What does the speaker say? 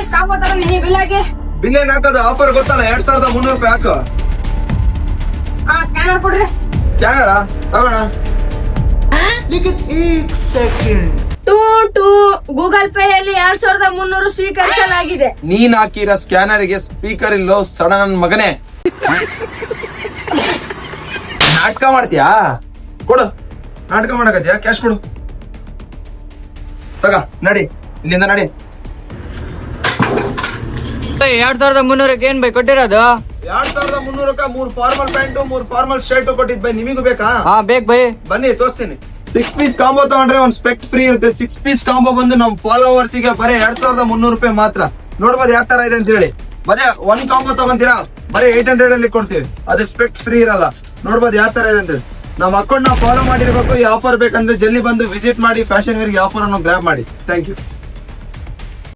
Piece combo ತಗೊಂಡಿನಿ bill ಆಗಿ. Bill ಏನ್ ಹಾಕೋದು ಆಫರ್ ಗೊತ್ತಲ್ಲ 2300 ರೂಪಾಯಿ ಹಾಕು. ಸ್ಕ್ಯಾನರ್ ಕೊಡ್ರಿ. ಸ್ಕ್ಯಾನರಾ ತಗೋಣ. ಟೂ ಗೂಗಲ್ ಪೇ ಯಲ್ಲಿ 2300 ಸ್ವೀಕರಿಸಲಾಗಿದೆ. ನೀನ್ ಹಾಕಿರೋ ಸ್ಕ್ಯಾನರ್ ಗೆ ಸ್ಪೀಕರ್ ಇಲ್ಲೋ ಸಡ ನನ್ ಮಗನೇ. ನಾಟಕ ಮಾಡ್ತೀಯಾ? ಕೊಡು. ನಾಟಕ ಮಾಡಕತ್ತೀಯಾ? ಕ್ಯಾಶ್ ಕೊಡು. ತಗ ನಡಿ, ಇಲ್ಲಿಂದ ನಡಿ. 2300 ಏನ್ ಬೈ ಕೊಟ್ಟಿರೋದು? 2300 3 ಫಾರ್ಮಲ್ ಪ್ಯಾಂಟು 3 ಫಾರ್ಮಲ್ ಶರ್ಟ್ ಕೊಟ್ಟಿದ್ ಬೈ. ನಿಮಗೂ ಬೇಕಾ? ಹಾ ಬೇಕ್ ಬೈ. ಬನ್ನಿ ತೋರಿಸ್ತೀನಿ. 6 ಪೀಸ್ ಕಾಂಬೋ ತಗೊಂಡ್ರೆ ಒಂದ್ ಸ್ಪೆಕ್ಟ್ ಫ್ರೀ ಇರುತ್ತೆ. 6 ಪೀಸ್ ಕಾಂಬೋ ಬಂದು ನಮ್ ಫಾಲೋವರ್ಸ್ ಗೆ ಬರೀ 2300 ರೂಪಾಯಿ ಮಾತ್ರ. ನೋಡ್ಬೋದು ಯಾವ ತರ ಇದೆ ಅಂತ ಹೇಳಿ. ಬರೀ ಒಂದ್ ಕಾಂಬೋ ತಗೊಂತೀರಾ ಬರೀ 800 ಅಲ್ಲಿ ಕೊಡ್ತೀವಿ. ಅದಕ್ಕೆ ಸ್ಪೆಕ್ಟ್ ಫ್ರೀ ಇರಲ್ಲ. ನೋಡ್ಬೋದು ಯಾವ ತರ ಇದೆ ಅಂತ ಹೇಳಿ. ನಮ್ಮ ಅಕೌಂಟ್ ನಾವು ಫಾಲೋ ಮಾಡಿರ್ಬೇಕು. ಈ ಆಫರ್ ಬೇಕಂದ್ರೆ ಜಲ್ದಿ ಬಂದು ವಿಸಿಟ್ ಮಾಡಿ ಫ್ಯಾಷನ್ ವೇರ್ ಗೆ ಆಫರ್ ಅನ್ನು ಗ್ರಾಬ್ ಮಾಡಿ. Thank you.